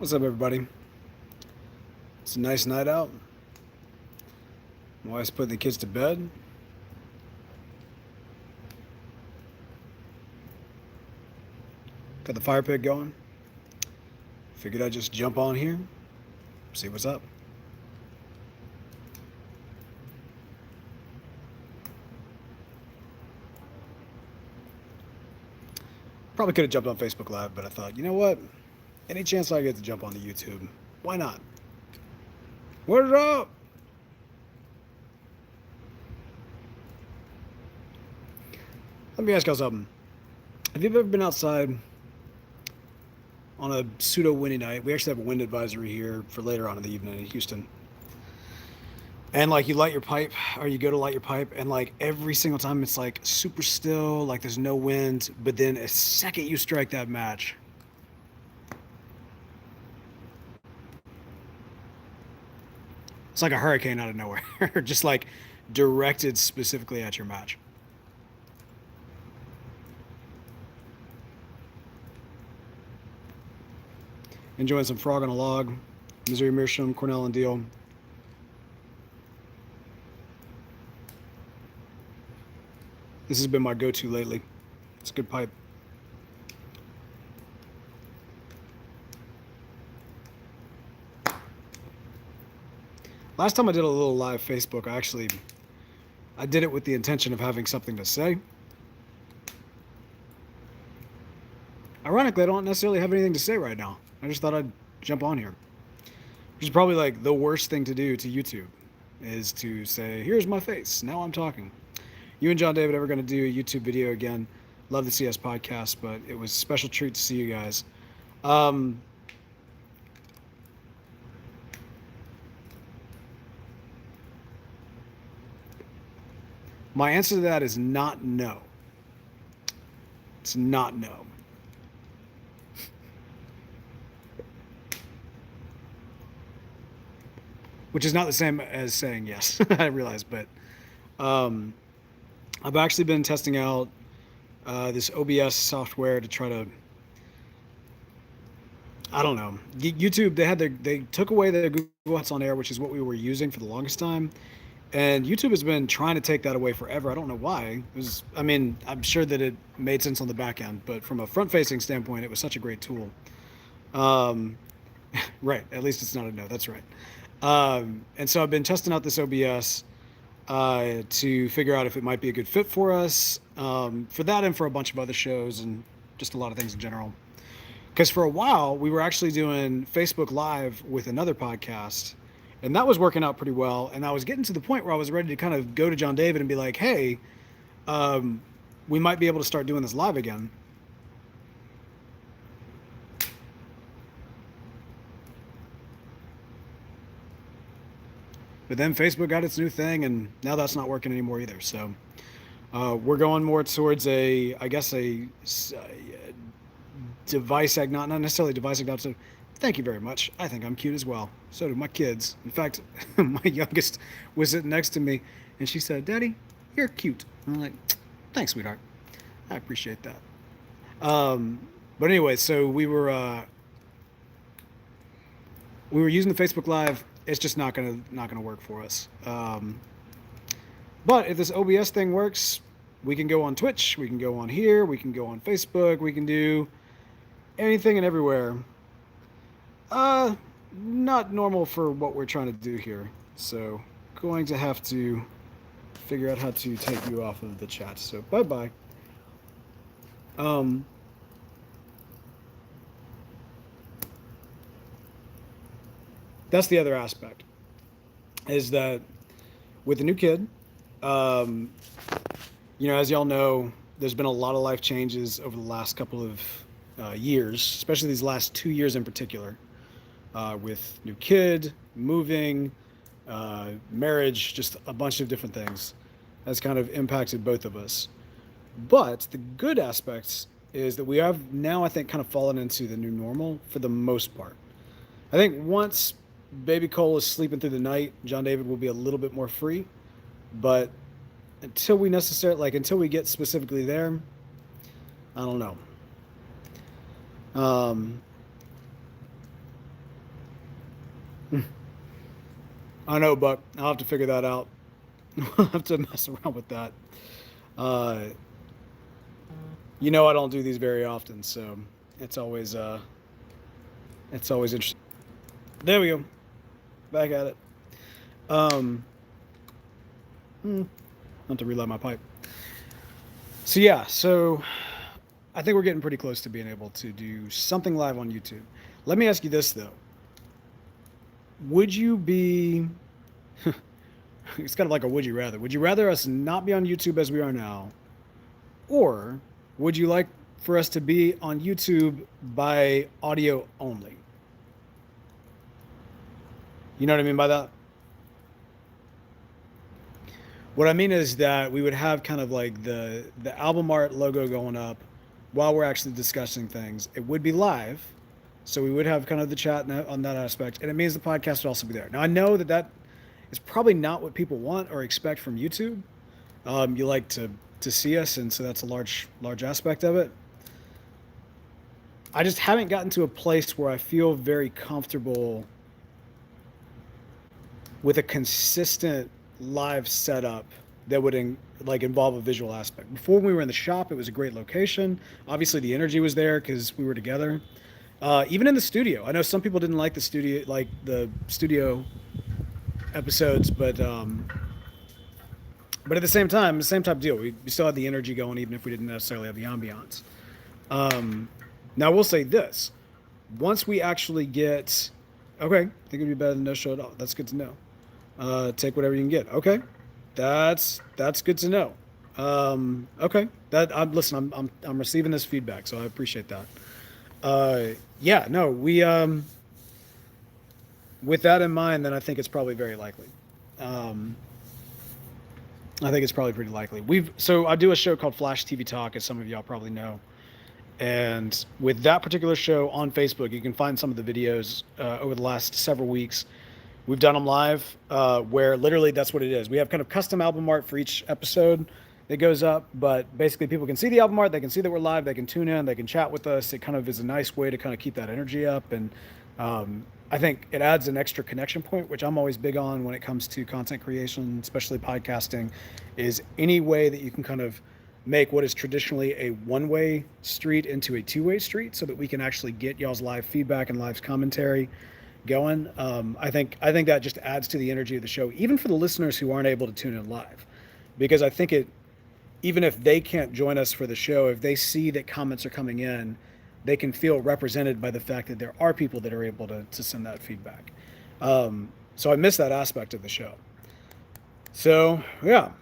What's up, everybody? It's a nice night out. My wife's putting the kids to bed. Got the fire pit going. Figured I'd just jump on here, see what's up. Probably could have jumped on Facebook Live, but I thought, you know what? Any chance I get to jump on the YouTube, why not? What is up? Let me ask y'all something. Have you ever been outside on a pseudo windy night? We actually have a wind advisory here for later on in the evening in Houston. And like you light your pipe, or you go to light your pipe, and like every single time it's like super still, like there's no wind. But then a second you strike that match, it's like a hurricane out of nowhere, just like directed specifically at your match. Enjoying some frog on a log, Missouri Meerschaum, Cornell and Deal. This has been my go-to lately. It's a good pipe. Last time I did a little live Facebook, I did it with the intention of having something to say. Ironically, I don't necessarily have anything to say right now. I just thought I'd jump on here. Which is probably like the worst thing to do to YouTube, is to say, here's my face, now I'm talking. You and John David ever going to do a YouTube video again? Love the CS podcast, but it was a special treat to see you guys. My answer to that is not no. It's not no. Which is not the same as saying yes, I realize, but I've actually been testing out this OBS software to try to, I don't know. YouTube, they took away their Google Hats on Air, which is what we were using for the longest time. And YouTube has been trying to take that away forever. I don't know why. I'm sure that it made sense on the back end, but from a front-facing standpoint, it was such a great tool. Um, right. At least it's not a no. That's right. And so I've been testing out this OBS to figure out if it might be a good fit for us, for that and for a bunch of other shows and just a lot of things in general. Because for a while, we were actually doing Facebook Live with another podcast, and that was working out pretty well. And I was getting to the point where I was ready to kind of go to John David and be like, hey, we might be able to start doing this live again. But then Facebook got its new thing, and now that's not working anymore either. So we're going more towards a device agnostic, not necessarily device agnostic. Thank you very much. I think I'm cute as well. So do my kids. In fact, my youngest was sitting next to me, and she said, "Daddy, you're cute." I'm like, "Thanks, sweetheart. I appreciate that." But anyway, so we were using the Facebook Live. It's just not gonna work for us. But if this OBS thing works, we can go on Twitch, we can go on here, we can go on Facebook, we can do anything and everywhere. Not normal for what we're trying to do here. So going to have to figure out how to take you off of the chat. So bye bye. That's the other aspect, is that with the new kid, as y'all know, there's been a lot of life changes over the last couple of years, especially these last 2 years in particular, with new kid, moving, marriage, just a bunch of different things has kind of impacted both of us. But the good aspects is that we have now, I think, kind of fallen into the new normal for the most part. I think once baby Cole is sleeping through the night, John David will be a little bit more free. But until we get specifically there, I don't know. I know, but I'll have to figure that out. I'll have to mess around with that. Uh, I don't do these very often, so it's always uh, it's always interesting. There we go. Back at it. Um, I'll have to relight my pipe. So yeah, so I think we're getting pretty close to being able to do something live on YouTube. Let me ask you this though: would you be? It's kind of like a would you rather. Would you rather us not be on YouTube as we are now, or would you like for us to be on YouTube by audio only? You know what I mean by that? What I mean is that we would have kind of like the album art logo going up while we're actually discussing things. It would be live, so we would have kind of the chat on that aspect, and it means the podcast would also be there. Now I know that that is probably not what people want or expect from YouTube. You like to see us, and so that's a large aspect of it. I just haven't gotten to a place where I feel very comfortable with a consistent live setup that would involve a visual aspect. Before we were in the shop, it was a great location. Obviously, the energy was there because we were together. Even in the studio, I know some people didn't like the studio episodes, but at the same time, the same type of deal. We still had the energy going, even if we didn't necessarily have the ambiance. Um, Now, I will say this: once we actually get, okay, I think it'd be better than no show at all. That's good to know. Take whatever you can get. Okay, that's good to know. Okay, that I'm listen. I'm receiving this feedback, so I appreciate that. Yeah, no, we with that in mind, then I think it's probably very likely. Um, I think it's probably pretty likely. So I do a show called Flash TV Talk, as some of y'all probably know. And with that particular show on Facebook, you can find some of the videos over the last several weeks. We've done them live, where literally that's what it is. We have kind of custom album art for each episode that goes up, but basically people can see the album art, they can see that we're live, they can tune in, they can chat with us. It kind of is a nice way to kind of keep that energy up. And I think it adds an extra connection point, which I'm always big on when it comes to content creation, especially podcasting, is any way that you can kind of make what is traditionally a one-way street into a two-way street so that we can actually get y'all's live feedback and live commentary going. I think that just adds to the energy of the show, even for the listeners who aren't able to tune in live, because I think even if they can't join us for the show, if they see that comments are coming in, they can feel represented by the fact that there are people that are able to send that feedback. So I miss that aspect of the show. So yeah,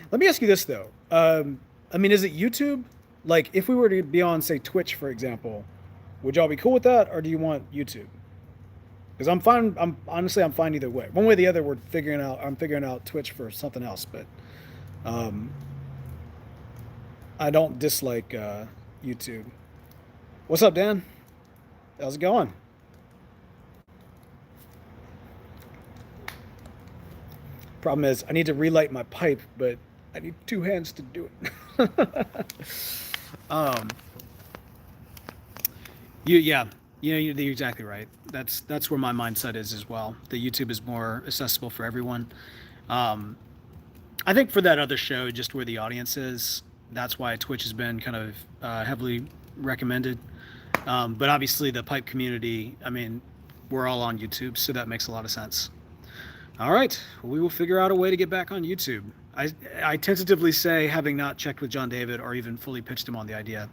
let me ask you this though. I mean, is it YouTube? Like, if we were to be on, say, Twitch, for example, would y'all be cool with that, or do you want YouTube? Because I'm fine. I'm fine either way. One way or the other, I'm figuring out Twitch for something else, but um, I don't dislike YouTube. What's up, Dan? How's it going? Problem is, I need to relight my pipe, but I need two hands to do it. um, yeah, you're exactly right. That's where my mindset is as well. The YouTube is more accessible for everyone. Um, I think for that other show, just where the audience is, that's why Twitch has been kind of heavily recommended. But obviously, the pipe community, I mean, we're all on YouTube, so that makes a lot of sense. All right, we will figure out a way to get back on YouTube. I tentatively say, having not checked with John David or even fully pitched him on the idea,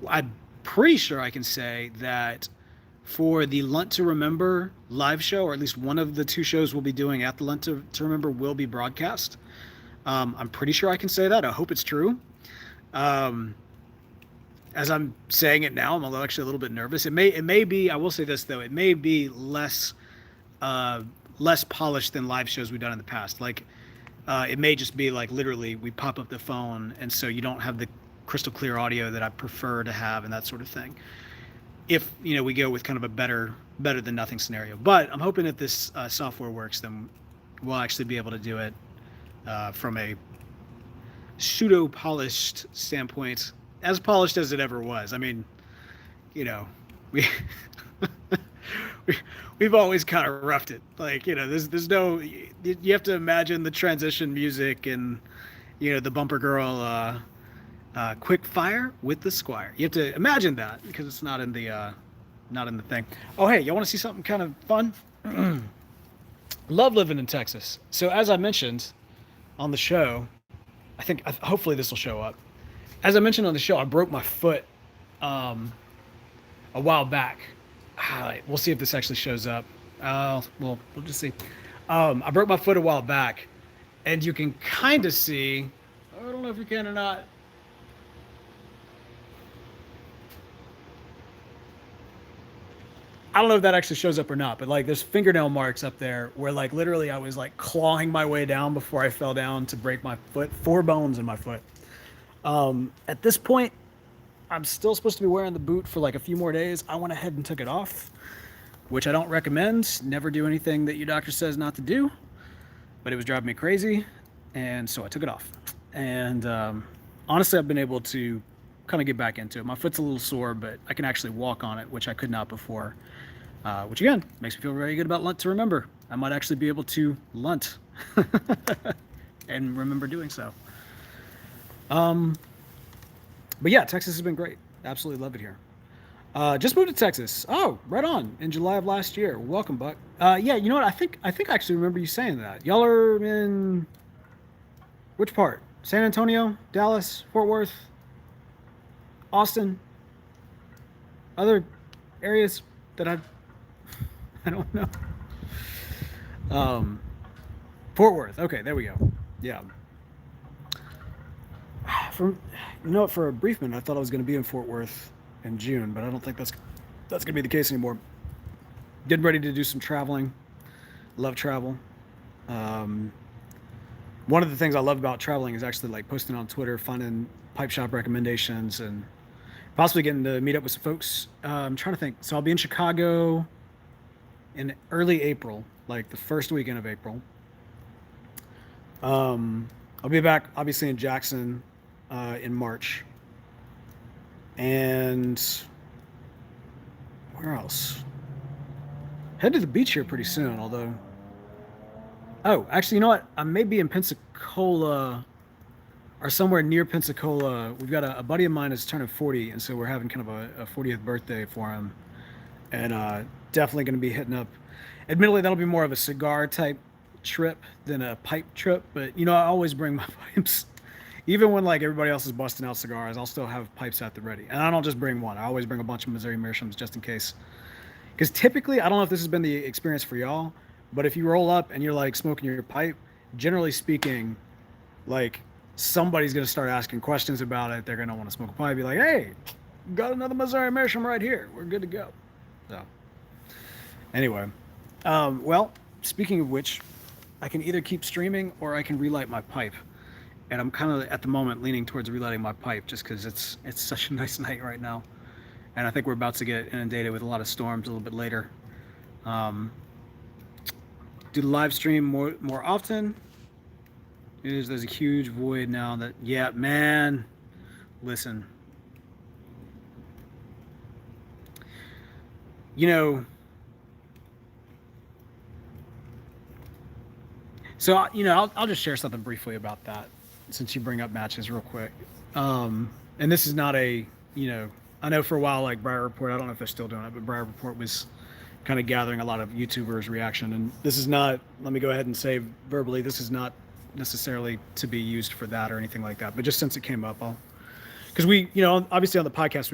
I'm pretty sure I can say that for the Lunt to Remember live show, or at least one of the two shows we'll be doing at the Lunt to Remember will be broadcast. I'm pretty sure I can say that. I hope it's true. As I'm saying it now, I'm actually a little bit nervous. It may be. I will say this though. It may be less polished than live shows we've done in the past. Like, it may just be like literally we pop up the phone, and so you don't have the crystal clear audio that I prefer to have and that sort of thing. If we go with kind of a better than nothing scenario. But I'm hoping if this software works, then we'll actually be able to do it from a pseudo polished standpoint, as polished as it ever was. I mean, we we we've always kind of roughed it. Like, there's no, you have to imagine the transition music and, the bumper girl, quick fire with the squire. You have to imagine that because it's not in the thing. Oh, hey, you want to see something kind of fun? Love living in Texas. So as I mentioned on the show, hopefully this will show up. As I mentioned on the show, I broke my foot a while back. We'll see if this actually shows up. We'll just see. I broke my foot a while back, and you can kind of see. I don't know if you can or not. I don't know if that actually shows up or not, but like there's fingernail marks up there where like literally I was like clawing my way down before I fell down to break my foot. 4 bones in my foot. At this point, I'm still supposed to be wearing the boot for like a few more days. I went ahead and took it off, which I don't recommend. Never do anything that your doctor says not to do, but it was driving me crazy, and so I took it off. And honestly, I've been able to kind of get back into it. My foot's a little sore, but I can actually walk on it, which I could not before. Which again makes me feel very good about Lunt to remember. I might actually be able to Lunt and remember doing so. But yeah, Texas has been great. Absolutely love it here. Just moved to Texas. Oh, right on. In July of last year. Welcome, Buck. Yeah, you know what? I think I actually remember you saying that. Y'all are in which part? San Antonio, Dallas, Fort Worth, Austin, other areas that I don't know. Fort Worth. Okay, there we go. Yeah. For a brief minute, I thought I was going to be in Fort Worth in June, but I don't think that's going to be the case anymore. Getting ready to do some traveling. Love travel. One of the things I love about traveling is actually like posting on Twitter, finding pipe shop recommendations, and possibly getting to meet up with some folks. I'm trying to think. So I'll be in Chicago in early April, like the first weekend of April. I'll be back, obviously, in Jackson in March. And where else? Head to the beach here pretty soon, although... Oh, actually, you know what? I may be in Pensacola or somewhere near Pensacola. We've got a buddy of mine is turning 40, and so we're having kind of a 40th birthday for him. And definitely going to be hitting up. Admittedly, that'll be more of a cigar type trip than a pipe trip, but I always bring my pipes. Even when like everybody else is busting out cigars, I'll still have pipes at the ready. And I don't just bring one. I always bring a bunch of Missouri Meerschaums just in case. Because typically, I don't know if this has been the experience for y'all, but if you roll up and you're like smoking your pipe, generally speaking, like somebody's going to start asking questions about it. They're going to want to smoke a pipe. Be like, hey, got another Missouri Meerschaum right here. We're good to go. So anyway, well, speaking of which, I can either keep streaming or I can relight my pipe. And I'm kind of at the moment leaning towards relighting my pipe just because it's such a nice night right now. And I think we're about to get inundated with a lot of storms a little bit later. Do the live stream more often? There's a huge void now that, yeah, man, listen. So, I'll just share something briefly about that since you bring up matches real quick. And this is not I know for a while, like Briar Report, I don't know if they're still doing it, but Briar Report was kind of gathering a lot of YouTubers' reaction. And this is not, let me go ahead and say verbally, this is not necessarily to be used for that or anything like that. But just since it came up, because we, obviously on the podcast,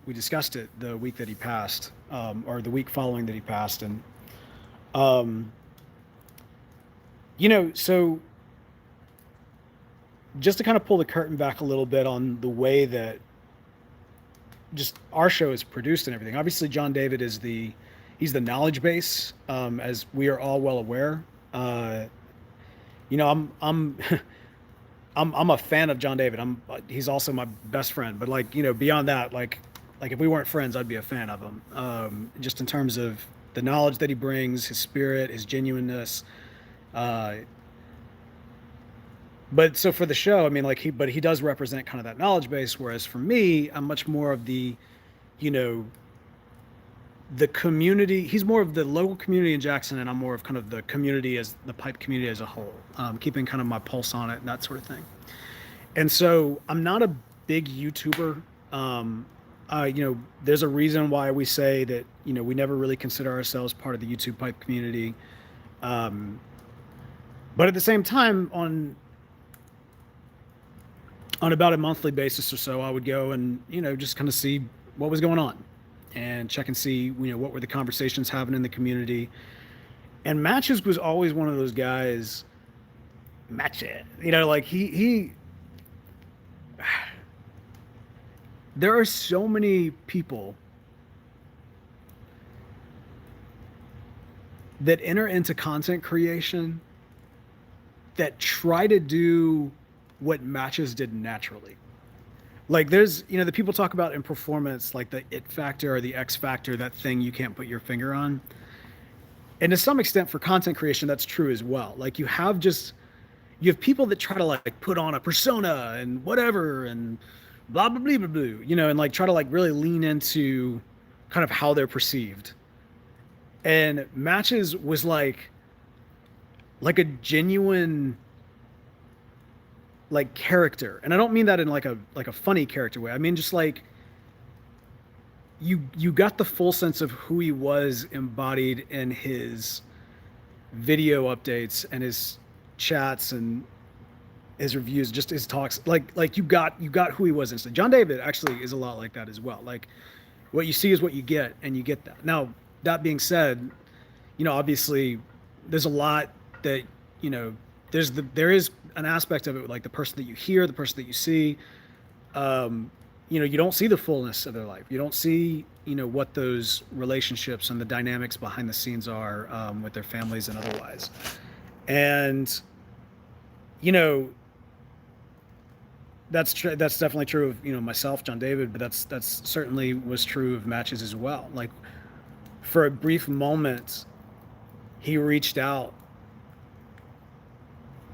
we discussed it the week that he passed, or the week following that he passed. And, so just to kind of pull the curtain back a little bit on the way that just our show is produced and everything. Obviously, John David is he's the knowledge base, as we are all well aware. I'm I'm a fan of John David. He's also my best friend. But beyond that, like if we weren't friends, I'd be a fan of him. Just in terms of the knowledge that he brings, his spirit, his genuineness. But so for the show, I mean, but he does represent kind of that knowledge base. Whereas for me, I'm much more of the, the community, he's more of the local community in Jackson, and I'm more of kind of the community as the pipe community as a whole, keeping kind of my pulse on it and that sort of thing. And so I'm not a big YouTuber. There's a reason why we say that, we never really consider ourselves part of the YouTube pipe community. Um, but at the same time, on about a monthly basis or so, I would go and, just kind of see what was going on and check and see, what were the conversations having in the community. And Matches was always one of those guys, Match it, like he there are so many people that enter into content creation that try to do what Matches did naturally. Like there's, the people talk about in performance, like the it factor or the X factor, that thing you can't put your finger on. And to some extent for content creation, that's true as well. Like you have people that try to like put on a persona and whatever and blah, blah, blah, blah, blah, and like try to like really lean into kind of how they're perceived. And Matches was like a genuine like character. And I don't mean that in like a funny character way. I mean just like you got the full sense of who he was embodied in his video updates and his chats and his reviews, just his talks. Like you got who he was instantly. John David actually is a lot like that as well. Like what you see is what you get, and you get that. Now, that being said, obviously there's a lot that, there is an aspect of it, like the person that you hear, the person that you see, you don't see the fullness of their life. You don't see, what those relationships and the dynamics behind the scenes are, with their families and otherwise. And, that's definitely true of, myself, John David, but that's certainly was true of Matches as well. Like for a brief moment, he reached out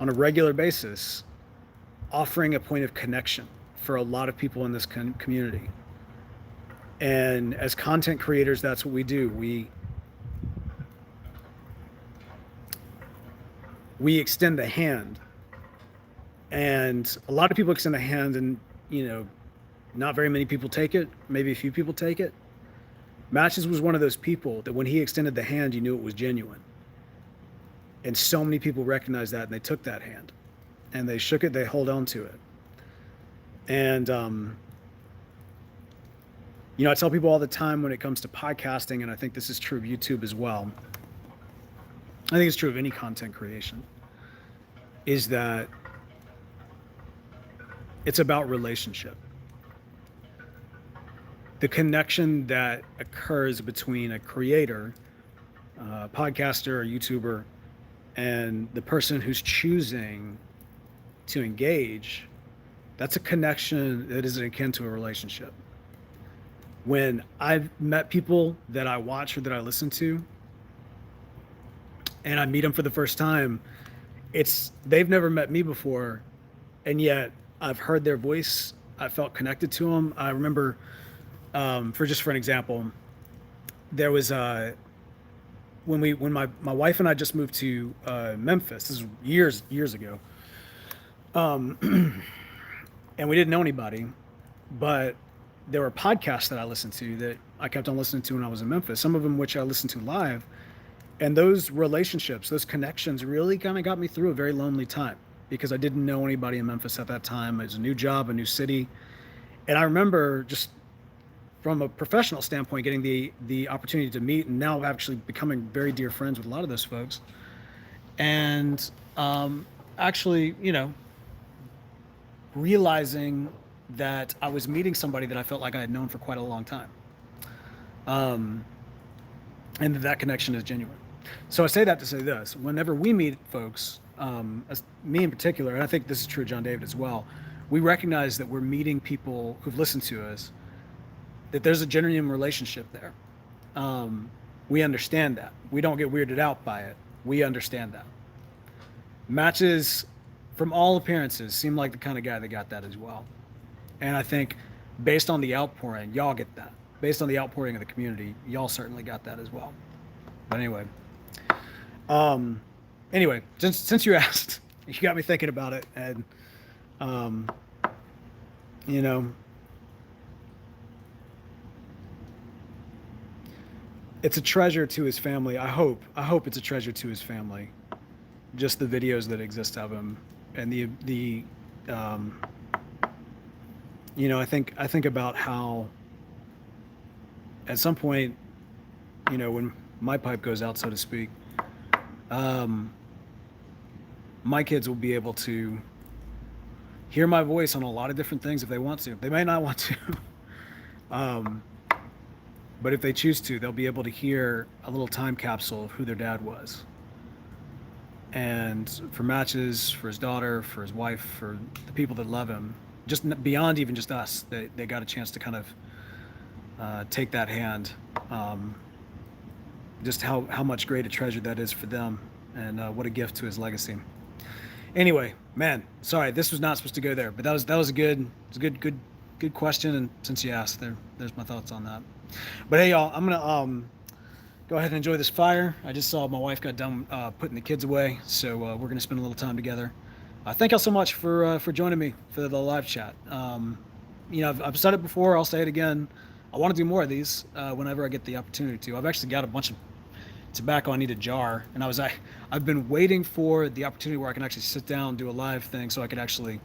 on a regular basis, offering a point of connection for a lot of people in this community. And as content creators, that's what we do. We extend the hand, and a lot of people extend the hand, and not very many people take it. Maybe a few people take it. Matches was one of those people that when he extended the hand, you knew it was genuine. And so many people recognized that, and they took that hand and they shook it, they hold on to it. And, I tell people all the time when it comes to podcasting, and I think this is true of YouTube as well, I think it's true of any content creation, is that it's about relationship. The connection that occurs between a creator, a podcaster, a YouTuber, and the person who's choosing to engage, that's a connection that is akin to a relationship. When I've met people that I watch or that I listen to, and I meet them for the first time, they've never met me before, and yet I've heard their voice. I felt connected to them. I remember, for an example, there was when my wife and I just moved to Memphis. This is years ago, and we didn't know anybody, but there were podcasts that I listened to that I kept on listening to when I was in Memphis. Some of them which I listened to live, and those relationships, those connections, really kind of got me through a very lonely time because I didn't know anybody in Memphis at that time. It was a new job, a new city, and I remember just from a professional standpoint, getting the opportunity to meet, and now actually becoming very dear friends with a lot of those folks. And actually, realizing that I was meeting somebody that I felt like I had known for quite a long time. And that connection is genuine. So I say that to say this: whenever we meet folks, as me in particular, and I think this is true of John David as well, we recognize that we're meeting people who've listened to us, that there's a genuine relationship there. We understand that. We don't get weirded out by it. We understand that. Matches, from all appearances, seem like the kind of guy that got that as well. And I think based on the outpouring, y'all get that. based on the outpouring of the community, y'all certainly got that as well. But um, anyway, since you asked, you got me thinking about it, and um, you know, it's a treasure to his family. I hope it's a treasure to his family. Just the videos that exist of him, and um, I think about how at some point, when my pipe goes out, so to speak, um, my kids will be able to hear my voice on a lot of different things if they want to. They may not want to, um, but if they choose to, they'll be able to hear a little time capsule of who their dad was. And for Matches, for his daughter, for his wife, for the people that love him, just beyond even just us, they got a chance to kind of take that hand. Um, just how much great a treasure that is for them, and what a gift to his legacy. Anyway, man, sorry, this was not supposed to go there, but that was a good question, and since you asked, there's my thoughts on that. But hey, y'all, I'm gonna go ahead and enjoy this fire. I just saw my wife got done putting the kids away, so we're gonna spend a little time together. Thank y'all so much for joining me for the live chat. I've said it before, I'll say it again. I want to do more of these whenever I get the opportunity to. I've actually got a bunch of tobacco I need a jar, and I've been waiting for the opportunity where I can actually sit down, do a live thing, so I could actually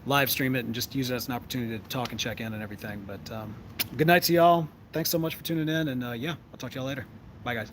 live stream it and just use it as an opportunity to talk and check in and everything. But good night to y'all. Thanks so much for tuning in, and yeah, I'll talk to y'all later. Bye, guys.